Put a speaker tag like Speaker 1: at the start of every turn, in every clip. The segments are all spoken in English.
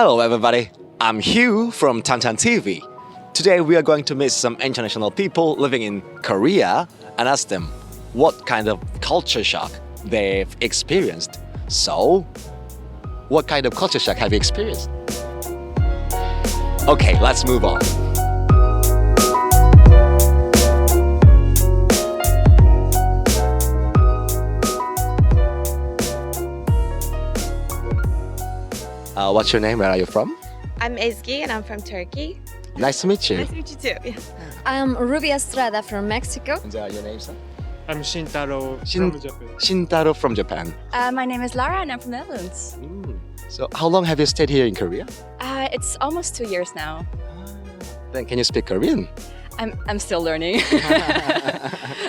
Speaker 1: Hello everybody, I'm Hugh from Tantan TV. Today we are going to meet some international people living in Korea and ask them what kind of culture shock they've experienced. So, what kind of culture shock have you experienced? Okay, let's move on. What's your name? Where are you from?
Speaker 2: I'm Ezgi and I'm from Turkey.
Speaker 1: Nice to meet you.
Speaker 2: Nice to meet you too. Yeah.
Speaker 3: I'm Ruby Estrada from Mexico.
Speaker 1: And your name, sir?
Speaker 4: I'm Shintaro
Speaker 1: Shin-
Speaker 4: from Japan.
Speaker 1: Shintaro from Japan.
Speaker 5: My name is Lara and I'm from Netherlands.
Speaker 1: So, how long have you stayed here in Korea?
Speaker 5: It's almost 2 years now.
Speaker 1: Then can you speak Korean?
Speaker 5: I'm still learning.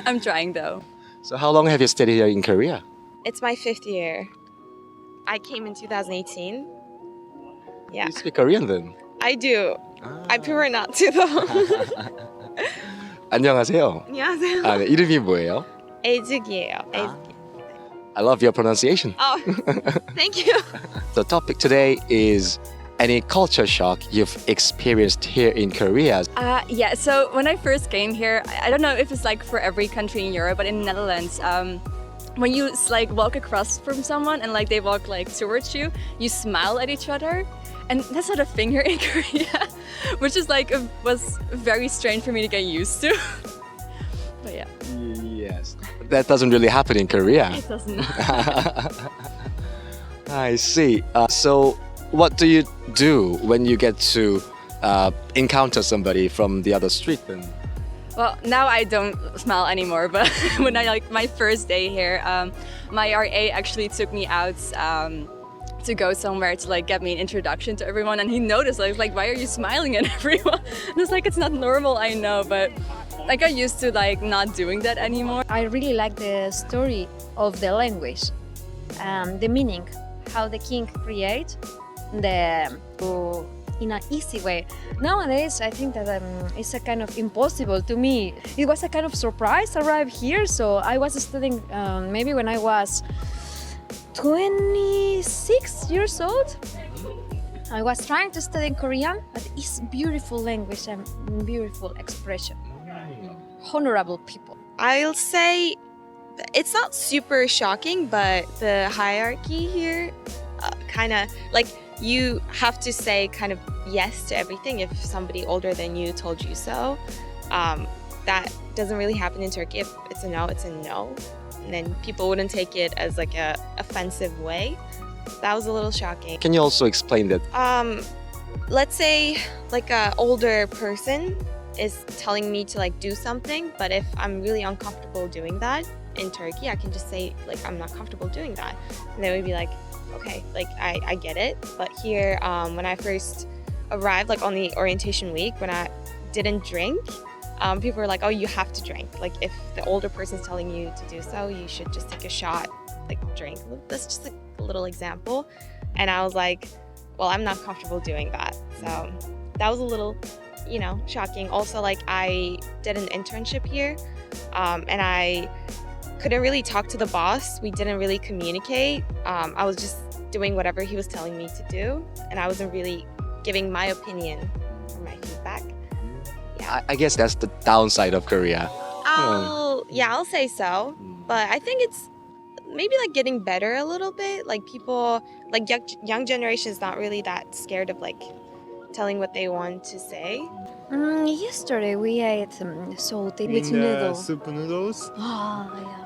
Speaker 5: I'm trying though.
Speaker 1: So, how long have you stayed here in Korea?
Speaker 2: It's my 5th year. I came in 2018. Yeah,
Speaker 1: You speak Korean then?
Speaker 2: I do. I prefer not to though.
Speaker 1: 안녕하세요.
Speaker 2: 안녕하세요.
Speaker 1: 네, 이름이 뭐예요?
Speaker 2: 에즈기예요.
Speaker 1: I love your pronunciation.
Speaker 2: Oh, thank you.
Speaker 1: The topic today is any culture shock you've experienced here in Korea.
Speaker 5: Yeah, so when I first came here, I don't know if it's like for every country in Europe, but in the Netherlands, when you like walk across from someone and like they walk like towards you, you smile at each other. And that's not a thing here in Korea, which is like was very strange for me to get used to. But yeah,
Speaker 1: Yes. That doesn't really happen in Korea.
Speaker 5: it doesn't.
Speaker 1: I see. So, what do you do when you get to encounter somebody from the other street then?
Speaker 5: Well, now I don't smile anymore, but when I like my first day here, my RA actually took me out to go somewhere to like get me an introduction to everyone, and he noticed like why are you smiling at everyone? And it's like it's not normal, I know, but I got used to like not doing that anymore.
Speaker 3: I really like the story of the language, the meaning, how the king create in an easy way. Nowadays, I think that it's a kind of impossible to me. It was a kind of surprise to arrive here. So I was studying maybe when I was 26 years old. I was trying to study Korean, but it's beautiful language and beautiful expression. Honorable people.
Speaker 2: I'll say it's not super shocking, but the hierarchy here kind of like you have to say kind of yes to everything if somebody older than you told you so. That doesn't really happen in Turkey. If it's a no, it's a no. And then people wouldn't take it as like a offensive way. That was a little shocking.
Speaker 1: Can you also explain that?
Speaker 2: Let's say like a older person is telling me to like do something, but if I'm really uncomfortable doing that in Turkey, I can just say like I'm not comfortable doing that, and they would be like, okay, like I get it. But here, when I first arrived, like on the orientation week, when I didn't drink, people were like, oh, you have to drink. Like if the older person's telling you to do so, you should just take a shot, like drink. That's just a little example. And I was like, well, I'm not comfortable doing that. So that was a little, shocking. Also, like I did an internship here, and I couldn't really talk to the boss. We didn't really communicate. I was just doing whatever he was telling me to do, and I wasn't really giving my opinion or my feedback.
Speaker 1: I guess that's the downside of Korea.
Speaker 2: I'll say so. But I think it's maybe like getting better a little bit. Like people, like young generation is not really that scared of like telling what they want to say.
Speaker 3: Yesterday we ate salty with
Speaker 4: In the
Speaker 3: noodles.
Speaker 4: soup noodles,
Speaker 3: Oh, yeah.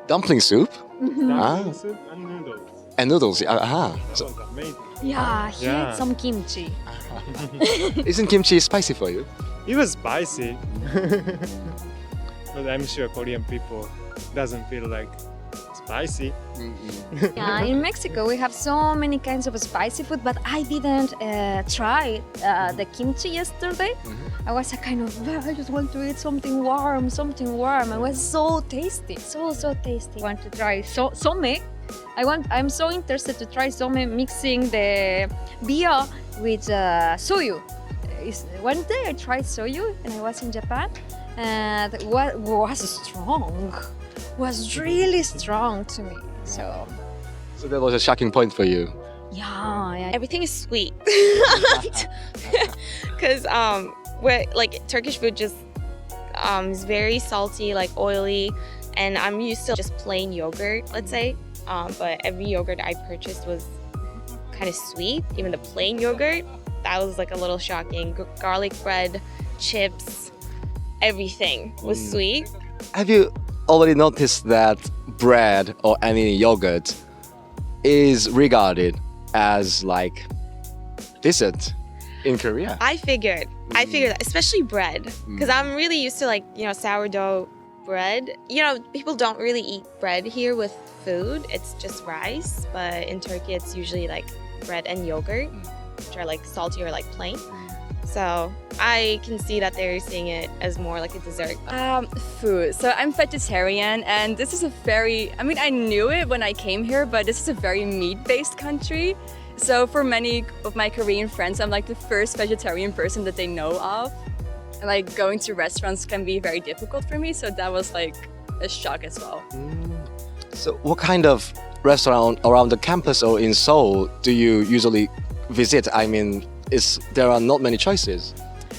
Speaker 1: Dumpling soup
Speaker 4: dumpling soup and noodles.
Speaker 1: and noodles.
Speaker 4: That was amazing.
Speaker 3: Yeah, he
Speaker 4: Yeah.
Speaker 3: ate some kimchi.
Speaker 1: Isn't kimchi spicy for you?
Speaker 4: It was spicy, but I'm sure Korean people doesn't feel like spicy.
Speaker 3: Yeah, in Mexico we have so many kinds of spicy food, but I didn't try the kimchi yesterday. I was a kind of, I just want to eat something warm, something warm. It was so tasty, so tasty. I want to try some. I'm so interested to try some mixing the beer with soyu. One day I tried soyu and I was in Japan, and what was strong, was really strong to me. So
Speaker 1: So that was a shocking point for you.
Speaker 3: Yeah.
Speaker 2: Everything is sweet. Because we're like Turkish food just is very salty, like oily, and I'm used to just plain yogurt, let's say. But every yogurt I purchased was kind of sweet. Even the plain yogurt, that was like a little shocking. Garlic bread, chips, everything was sweet.
Speaker 1: Have you already noticed that bread or any yogurt is regarded as like dessert in Korea?
Speaker 2: I figured that, especially bread, because I'm really used to like, sourdough bread. People don't really eat bread here with food. It's just rice, but in Turkey it's usually like bread and yogurt, which are like salty or like plain. So I can see that they're seeing it as more like a dessert.
Speaker 5: Food. So I'm vegetarian, and this is I knew it when I came here, but this is a very meat-based country. So for many of my Korean friends, I'm like the first vegetarian person that they know of. And like going to restaurants can be very difficult for me, so that was like a shock as well.
Speaker 1: So what kind of restaurant around the campus or in Seoul do you usually visit? I mean, there are not many choices.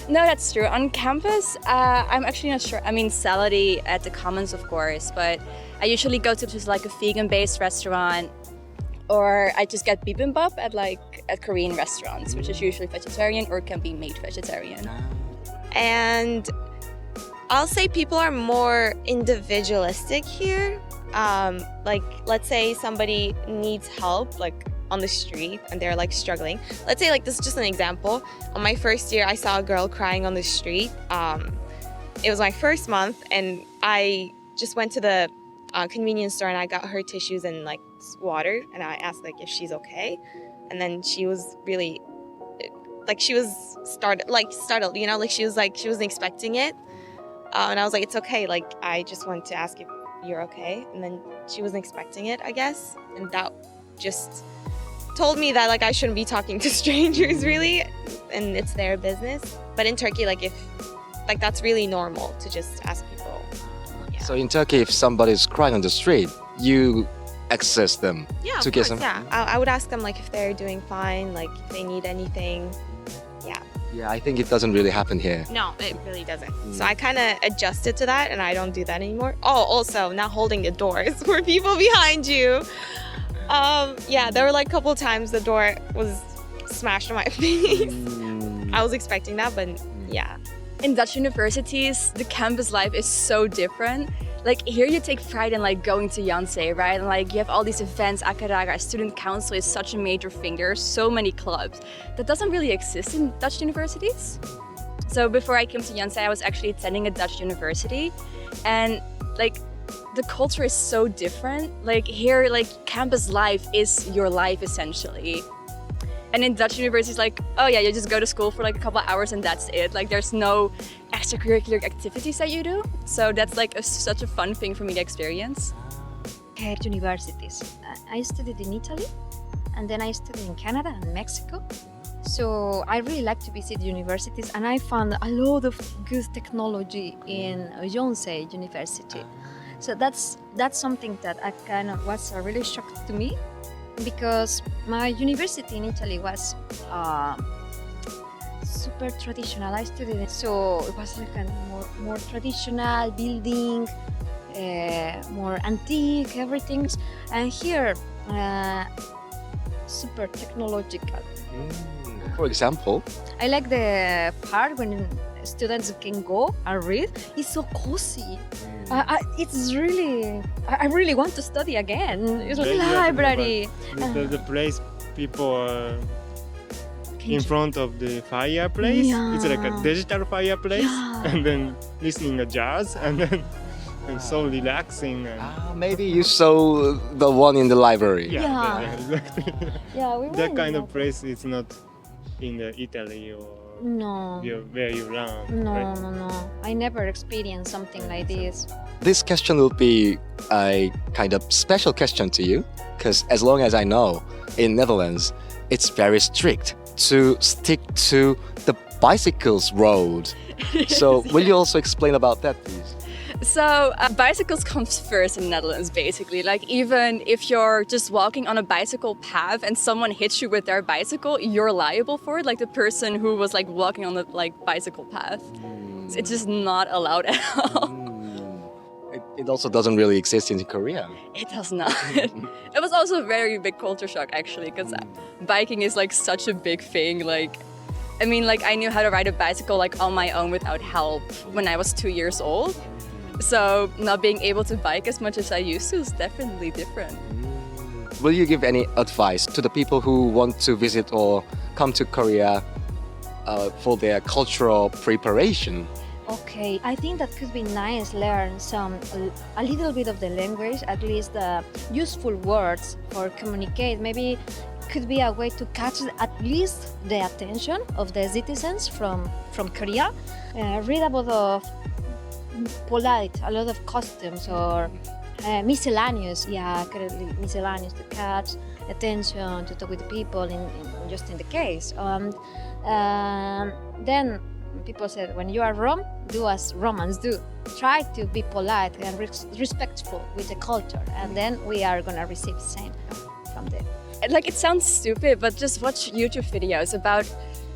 Speaker 5: No, that's true. On campus, I'm actually not sure. I mean, salady at the Commons, of course, but I usually go to just like a vegan-based restaurant, or I just get bibimbap at Korean restaurants, which is usually vegetarian or can be made vegetarian.
Speaker 2: And I'll say people are more individualistic here. Like, let's say somebody needs help, like on the street, and they're like struggling. Let's say, like, this is just an example. On my first year, I saw a girl crying on the street. It was my first month, and I just went to the convenience store and I got her tissues and like water, and I asked like if she's okay, and then she was really like she was startled, like she wasn't expecting it, and I was like, it's okay, like I just want to ask if you're okay, and then she wasn't expecting it, I guess, and that just told me that like I shouldn't be talking to strangers really, and it's their business. But in Turkey, like if like that's really normal to just ask people. Yeah.
Speaker 1: So in Turkey, if somebody's crying on the street, you access them
Speaker 2: Yeah,
Speaker 1: to
Speaker 2: of
Speaker 1: get
Speaker 2: course,
Speaker 1: some.
Speaker 2: yeah. I would ask them like if they're doing fine, like if they need anything. Yeah.
Speaker 1: Yeah, I think it doesn't really happen here.
Speaker 2: No, it really doesn't. So I kind of adjusted to that, and I don't do that anymore. Oh, also not holding the doors for people behind you. Yeah, there were like a couple times the door was smashed in my face. I was expecting that, but yeah.
Speaker 5: In Dutch universities, the campus life is so different. Like here you take pride in like going to Yonsei, right? And like you have all these events, Akaraga, student council is such a major thing. There are so many clubs. That doesn't really exist in Dutch universities. So before I came to Yonsei, I was actually attending a Dutch university, and like the culture is so different. Like here, like campus life is your life essentially. And in Dutch universities, like, oh yeah, you just go to school for like a couple of hours and that's it. Like there's no extracurricular activities that you do. So that's like such a fun thing for me to experience.
Speaker 3: At universities, I studied in Italy, and then I studied in Canada and Mexico. So I really like to visit universities, and I found a lot of good technology in Yonsei University. So that's something that I kind of was a really shock to me, because my university in Italy was super traditional. I studied it, so it was like a more traditional building, more antique, everything. And here, super technological.
Speaker 1: For example,
Speaker 3: I like the part when students can go and read. It's so cozy. It's really, I really want to study again. It's like library.
Speaker 4: The place people in front of the fireplace.
Speaker 3: Yeah.
Speaker 4: It's like a digital fireplace,
Speaker 3: Yeah.
Speaker 4: and then listening to jazz, and then and so relaxing. And
Speaker 1: maybe you saw the one in the library.
Speaker 3: Yeah.
Speaker 4: exactly.
Speaker 3: Yeah, we were
Speaker 4: That
Speaker 3: in
Speaker 4: kind
Speaker 3: that.
Speaker 4: of place is not in Italy or
Speaker 3: No.
Speaker 4: where you learn.
Speaker 3: No,
Speaker 4: right?
Speaker 3: no. I never experienced something like this.
Speaker 1: This question will be a kind of special question to you, because as long as I know, in Netherlands, it's very strict to stick to the bicycles road. So will you also explain about that, please?
Speaker 5: So bicycles comes first in the Netherlands, basically. Like even if you're just walking on a bicycle path and someone hits you with their bicycle, you're liable for it. Like the person who was like walking on the like bicycle path. So it's just not allowed at all.
Speaker 1: It also doesn't really exist in Korea.
Speaker 5: It does not. It was also a very big culture shock actually, because biking is like such a big thing. Like, I mean, like I knew how to ride a bicycle like on my own without help when I was 2 years old. So not being able to bike as much as I used to is definitely different.
Speaker 1: Will you give any advice to the people who want to visit or come to Korea for their cultural preparation?
Speaker 3: Okay, I think that could be nice. Learn a little bit of the language, at least useful words for communicate. Maybe could be a way to catch at least the attention of the citizens from Korea. Read about of polite, a lot of costumes or miscellaneous. Yeah, currently miscellaneous to catch attention, to talk with people in just in the case. Then people said, when you are Rome, do as Romans do. Try to be polite and respectful with the culture, and then we are gonna receive the same from there.
Speaker 5: Like it sounds stupid, but just watch YouTube videos about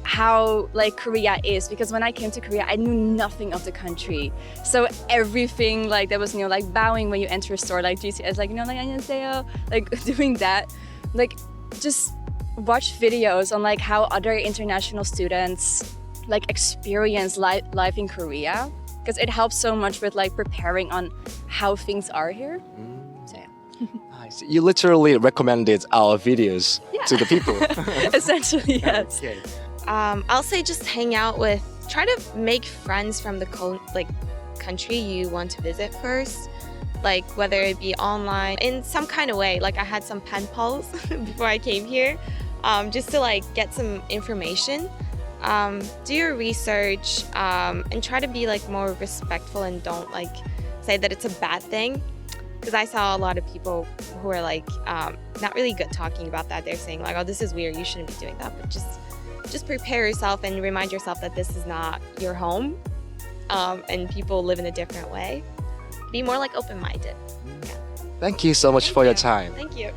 Speaker 5: how like Korea is, because when I came to Korea I knew nothing of the country, so everything like there was like bowing when you enter a store, like GCS, like like 안녕하세요, like doing that. Like just watch videos on like how other international students like experience life in Korea, because it helps so much with like preparing on how things are here. So yeah.
Speaker 1: Nice. You literally recommended our videos to the people.
Speaker 5: Essentially, yes.
Speaker 1: Okay.
Speaker 2: I'll say just hang out with, try to make friends from the country you want to visit first. Like whether it be online, in some kind of way. Like I had some pen pals before I came here, just to like get some information. Do your research and try to be like more respectful and don't like say that it's a bad thing. Because I saw a lot of people who are like not really good talking about that. They're saying like, oh, this is weird, you shouldn't be doing that. But just prepare yourself and remind yourself that this is not your home, and people live in a different way. Be more like open-minded. Yeah.
Speaker 1: Thank you so much for your time.
Speaker 2: Thank you.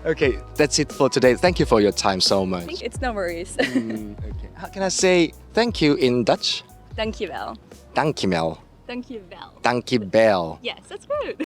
Speaker 1: Okay, that's it for today. Thank you for your time so much.
Speaker 5: It's no worries.
Speaker 1: Okay. How can I say thank you in Dutch?
Speaker 5: Dankjewel.
Speaker 1: Dankjewel.
Speaker 5: Dankjewel.
Speaker 1: Dankjewel.
Speaker 5: Yes, that's good.